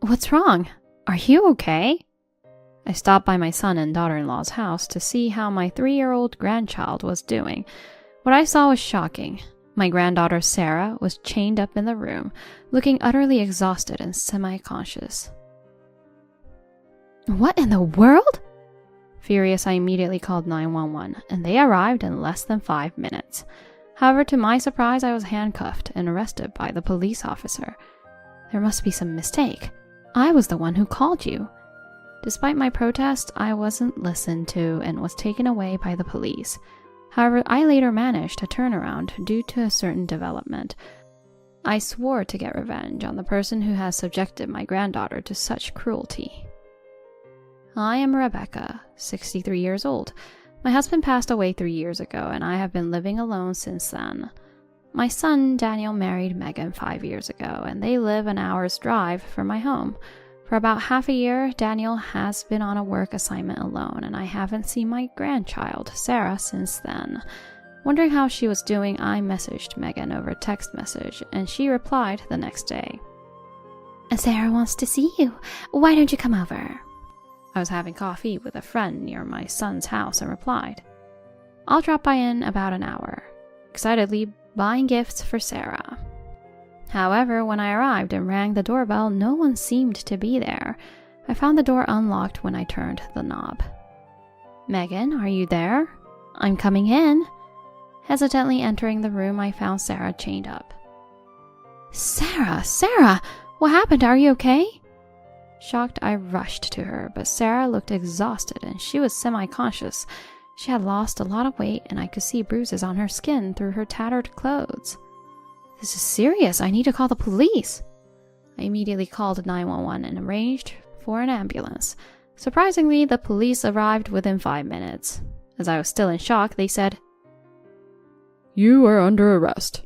What's wrong? Are you okay? I stopped by my son and daughter-in-law's house to see how my 3-year-old grandchild was doing. What I saw was shocking. My granddaughter Sarah was chained up in the room, looking utterly exhausted and semi-conscious. What in the world? Furious, I immediately called 911, and they arrived in less than 5 minutes. However, to my surprise, I was handcuffed and arrested by the police officer. There must be some mistake. I was the one who called you. Despite my protest, I wasn't listened to and was taken away by the police. However, I later managed a turnaround due to a certain development. I swore to get revenge on the person who has subjected my granddaughter to such cruelty. I am Rebecca, 63 years old. My husband passed away 3 years ago, and I have been living alone since then. My son, Daniel, married Megan 5 years ago, and they live an hour's drive from my home. For about half a year, Daniel has been on a work assignment alone, and I haven't seen my grandchild, Sarah, since then. Wondering how she was doing, I messaged Megan over text message, and she replied the next day. Sarah wants to see you. Why don't you come over? I was having coffee with a friend near my son's house and replied, I'll drop by in about an hour, excitedly buying gifts for Sarah. However, when I arrived and rang the doorbell, no one seemed to be there. I found the door unlocked when I turned the knob. Megan, are you there? I'm coming in. Hesitantly entering the room, I found Sarah chained up. Sarah, what happened? Are you okay? Shocked, I rushed to her, but Sarah looked exhausted and she was semi-conscious. She had lost a lot of weight and I could see bruises on her skin through her tattered clothes. This is serious. I need to call the police. I immediately called 911 and arranged for an ambulance. Surprisingly, the police arrived within 5 minutes. As I was still in shock, they said, You are under arrest.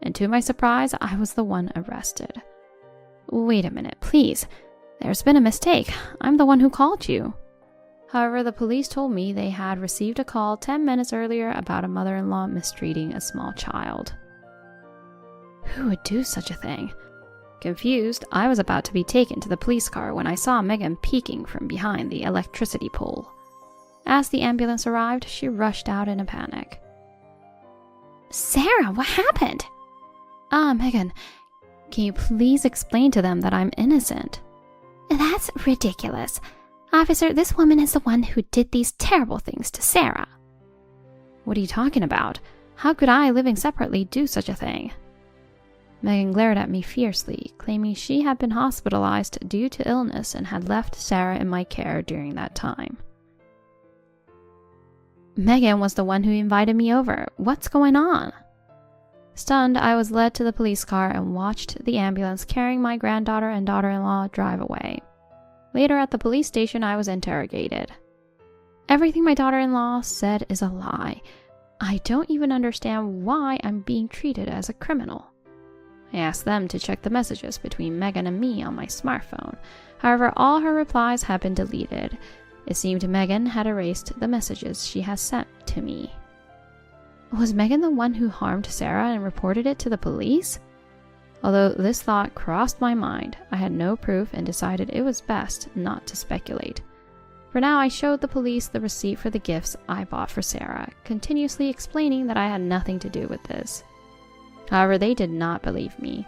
And to my surprise, I was the one arrested. Wait a minute, please. There's been a mistake. I'm the one who called you. However, the police told me they had received a call 10 minutes earlier about a mother-in-law mistreating a small child. Who would do such a thing? Confused, I was about to be taken to the police car when I saw Megan peeking from behind the electricity pole. As the ambulance arrived, she rushed out in a panic. Sarah, what happened? Megan, can you please explain to them that I'm innocent? That's ridiculous. Officer, this woman is the one who did these terrible things to Sarah. What are you talking about? How could I, living separately, do such a thing? Megan glared at me fiercely, claiming she had been hospitalized due to illness and had left Sarah in my care during that time. Megan was the one who invited me over. What's going on? Stunned, I was led to the police car and watched the ambulance carrying my granddaughter and daughter-in-law drive away. Later at the police station, I was interrogated. Everything my daughter-in-law said is a lie. I don't even understand why I'm being treated as a criminal. I asked them to check the messages between Megan and me on my smartphone. However, all her replies had been deleted. It seemed Megan had erased the messages she had sent to me. Was Megan the one who harmed Sarah and reported it to the police? Although this thought crossed my mind, I had no proof and decided it was best not to speculate. For now, I showed the police the receipt for the gifts I bought for Sarah, continuously explaining that I had nothing to do with this. However, they did not believe me.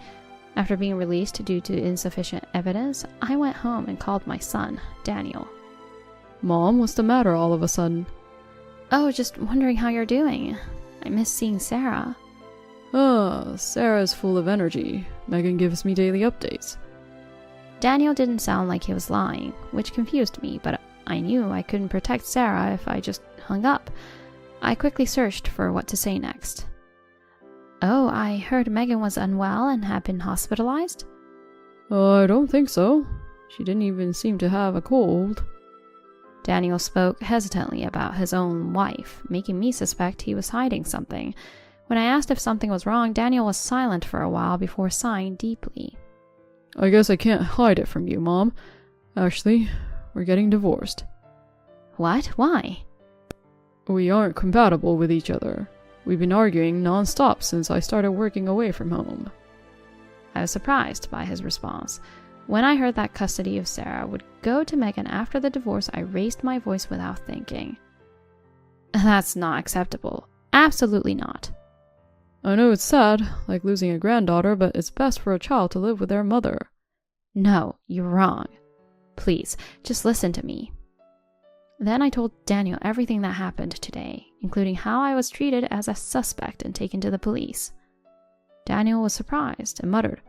After being released due to insufficient evidence, I went home and called my son, Daniel. Mom, what's the matter all of a sudden? Oh, just wondering how you're doing. I miss seeing Sarah. Sarah's full of energy. Megan gives me daily updates. Daniel didn't sound like he was lying, which confused me, but I knew I couldn't protect Sarah if I just hung up. I quickly searched for what to say next. Oh, I heard Megan was unwell and had been hospitalized? I don't think so. She didn't even seem to have a cold. Daniel spoke hesitantly about his own wife, making me suspect he was hiding something. When I asked if something was wrong, Daniel was silent for a while before sighing deeply. I guess I can't hide it from you, Mom. Actually, we're getting divorced. What? Why? We aren't compatible with each other. We've been arguing non-stop since I started working away from home. I was surprised by his response. When I heard that custody of Sarah would go to Megan after the divorce, I raised my voice without thinking. That's not acceptable. Absolutely not. I know it's sad, like losing a granddaughter, but it's best for a child to live with their mother. No, you're wrong. Please, just listen to me. Then I told Daniel everything that happened today, including how I was treated as a suspect and taken to the police. Daniel was surprised and muttered,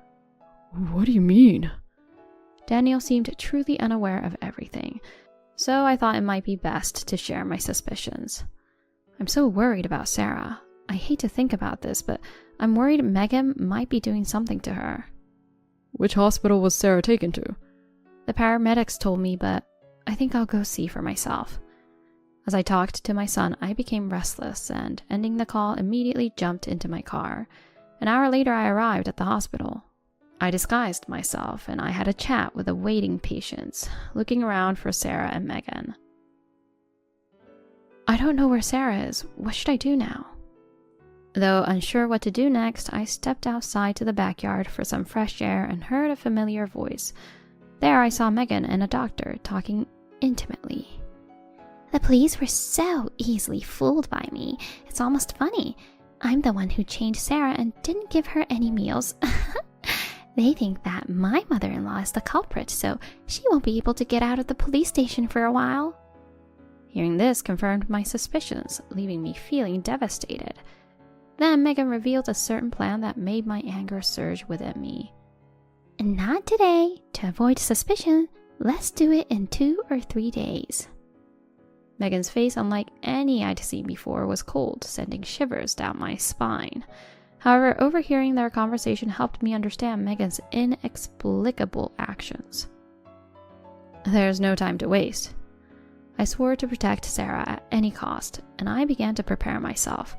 What do you mean? Daniel seemed truly unaware of everything, so I thought it might be best to share my suspicions. I'm so worried about Sarah. I hate to think about this, but I'm worried Megan might be doing something to her. Which hospital was Sarah taken to? The paramedics told me, but I think I'll go see for myself. As I talked to my son, I became restless and, ending the call, immediately jumped into my car. An hour later, I arrived at the hospital. I disguised myself and I had a chat with the waiting patients, looking around for Sarah and Megan. I don't know where Sarah is. What should I do now? Though unsure what to do next, I stepped outside to the backyard for some fresh air and heard a familiar voice. There I saw Megan and a doctor talking intimately. The police were so easily fooled by me. It's almost funny. I'm the one who chained Sarah and didn't give her any meals. They think that my mother-in-law is the culprit, so she won't be able to get out of the police station for a while. Hearing this confirmed my suspicions, leaving me feeling devastated. Then Megan revealed a certain plan that made my anger surge within me. Not today. To avoid suspicion, let's do it in 2 or 3 days. Megan's face, unlike any I'd seen before, was cold, sending shivers down my spine. However, overhearing their conversation helped me understand Megan's inexplicable actions. There's no time to waste. I swore to protect Sarah at any cost, and I began to prepare myself.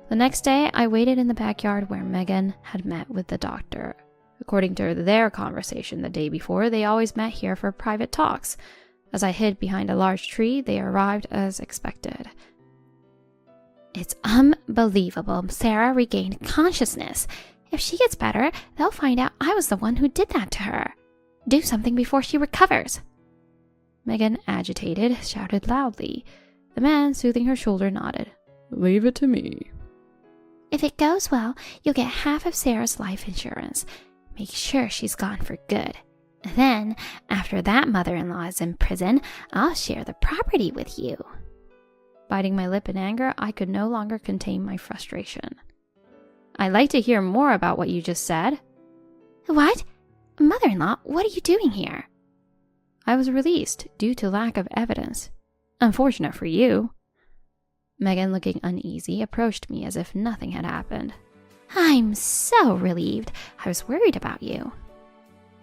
The next day, I waited in the backyard where Megan had met with the doctor. According to their conversation the day before, they always met here for private talks. As I hid behind a large tree, they arrived as expected. It's unbelievable. Sarah regained consciousness. If she gets better, they'll find out I was the one who did that to her. Do something before she recovers. Megan, agitated, shouted loudly. The man, soothing her shoulder, nodded. Leave it to me. If it goes well, you'll get half of Sarah's life insurance. Make sure she's gone for good. Then, after that mother-in-law is in prison, I'll share the property with you. Biting my lip in anger, I could no longer contain my frustration. I'd like to hear more about what you just said. What? Mother-in-law, what are you doing here? I was released due to lack of evidence. Unfortunate for you. Megan, looking uneasy, approached me as if nothing had happened. I'm so relieved. I was worried about you.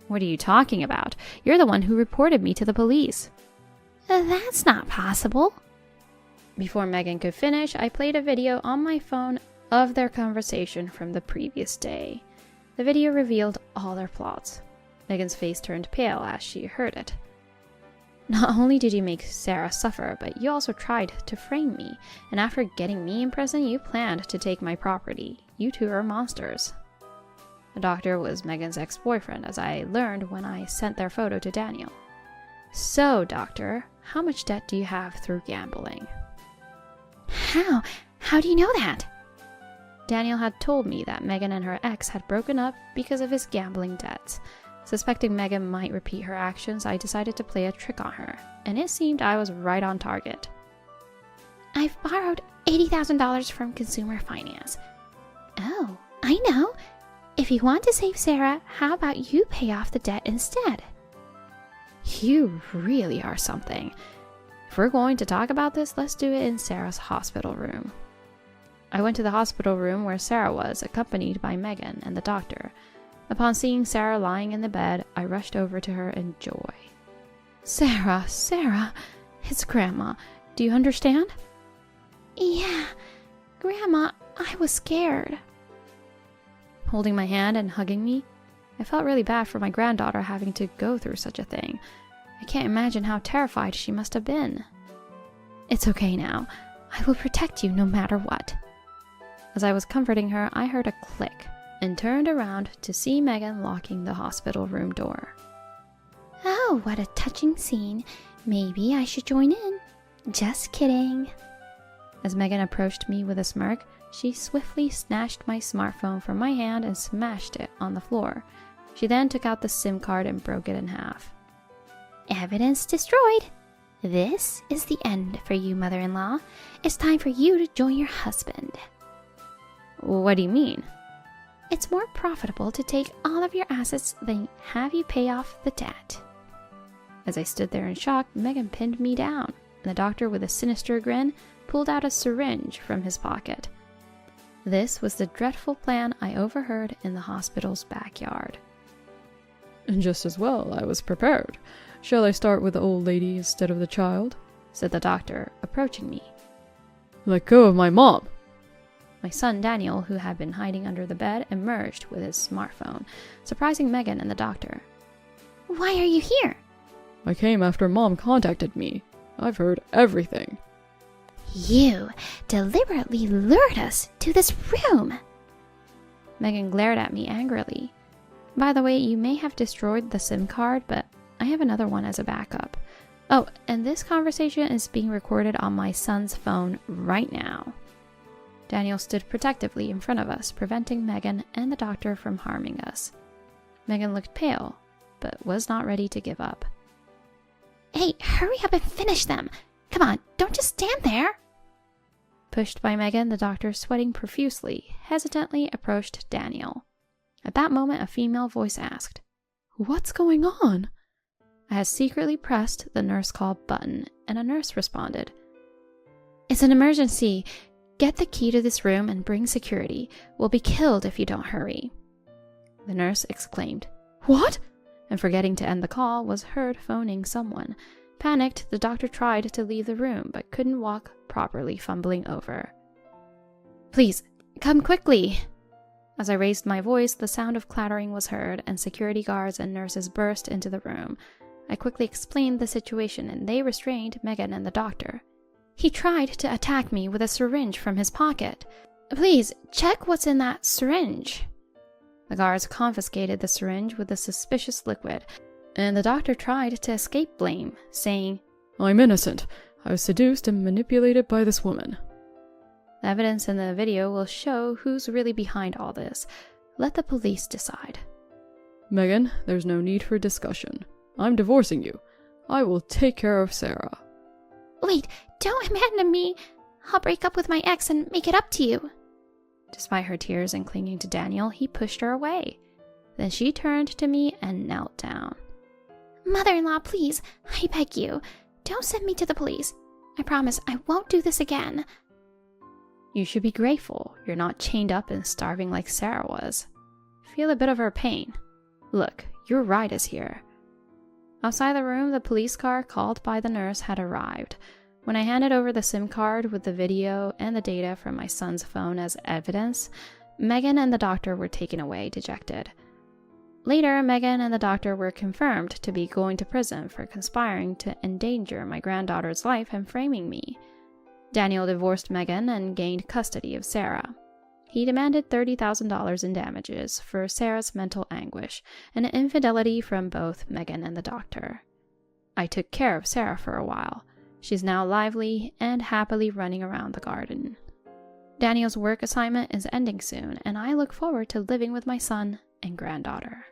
What are you talking about? You're the one who reported me to the police. That's not possible. Before Megan could finish, I played a video on my phone of their conversation from the previous day. The video revealed all their plots. Megan's face turned pale as she heard it. Not only did you make Sarah suffer, but you also tried to frame me, and after getting me in prison, you planned to take my property. You two are monsters. The doctor was Megan's ex-boyfriend, as I learned when I sent their photo to Daniel. So, doctor, how much debt do you have through gambling? How? How do you know that? Daniel had told me that Megan and her ex had broken up because of his gambling debts. Suspecting Megan might repeat her actions, I decided to play a trick on her, and it seemed I was right on target. I've borrowed $80,000 from Consumer Finance. Oh, I know. If you want to save Sarah, how about you pay off the debt instead? You really are something. If we're going to talk about this, let's do it in Sarah's hospital room. I went to the hospital room where Sarah was, accompanied by Megan and the doctor. Upon seeing Sarah lying in the bed, I rushed over to her in joy. Sarah, it's Grandma. Do you understand? Yeah, Grandma, I was scared. Holding my hand and hugging me, I felt really bad for my granddaughter having to go through such a thing. I can't imagine how terrified she must have been. It's okay now. I will protect you no matter what. As I was comforting her, I heard a click and turned around to see Megan locking the hospital room door. Oh, what a touching scene. Maybe I should join in. Just kidding. As Megan approached me with a smirk, she swiftly snatched my smartphone from my hand and smashed it on the floor. She then took out the SIM card and broke it in half. Evidence destroyed. This is the end for you, mother-in-law. It's time for you to join your husband. What do you mean? It's more profitable to take all of your assets than have you pay off the debt. As I stood there in shock, Megan pinned me down, and the doctor, with a sinister grin, pulled out a syringe from his pocket. This was the dreadful plan I overheard in the hospital's backyard. Just as well, I was prepared. Shall I start with the old lady instead of the child? Said the doctor, approaching me. Let go of my mom! My son Daniel, who had been hiding under the bed, emerged with his smartphone, surprising Megan and the doctor. Why are you here? I came after Mom contacted me. I've heard everything. You deliberately lured us to this room. Megan glared at me angrily. By the way, you may have destroyed the SIM card, but I have another one as a backup. Oh, and this conversation is being recorded on my son's phone right now. Daniel stood protectively in front of us, preventing Megan and the doctor from harming us. Megan looked pale, but was not ready to give up. Hey, hurry up and finish them. Come on, don't just stand there. Pushed by Megan, the doctor, sweating profusely, hesitantly approached Daniel. At that moment, a female voice asked, What's going on? I had secretly pressed the nurse call button, and a nurse responded. It's an emergency. Get the key to this room and bring security. We'll be killed if you don't hurry. The nurse exclaimed, What? And forgetting to end the call, was heard phoning someone. Panicked, the doctor tried to leave the room, but couldn't walk properly, fumbling over. Please, come quickly! As I raised my voice, the sound of clattering was heard, and security guards and nurses burst into the room. I quickly explained the situation, and they restrained Megan and the doctor. He tried to attack me with a syringe from his pocket. Please, check what's in that syringe. The guards confiscated the syringe with the suspicious liquid, and the doctor tried to escape blame, saying, I'm innocent. I was seduced and manipulated by this woman. The evidence in the video will show who's really behind all this. Let the police decide. Megan, there's no need for discussion. I'm divorcing you. I will take care of Sarah. Wait, don't abandon me. I'll break up with my ex and make it up to you. Despite her tears and clinging to Daniel, he pushed her away. Then she turned to me and knelt down. Mother-in-law, please, I beg you, don't send me to the police. I promise I won't do this again. You should be grateful you're not chained up and starving like Sarah was. Feel a bit of her pain. Look, your ride is here. Outside the room, the police car called by the nurse had arrived. When I handed over the SIM card with the video and the data from my son's phone as evidence, Megan and the doctor were taken away dejected. Later, Megan and the doctor were confirmed to be going to prison for conspiring to endanger my granddaughter's life and framing me. Daniel divorced Megan and gained custody of Sarah. He demanded $30,000 in damages for Sarah's mental anguish and infidelity from both Megan and the doctor. I took care of Sarah for a while. She's now lively and happily running around the garden. Daniel's work assignment is ending soon, and I look forward to living with my son and granddaughter.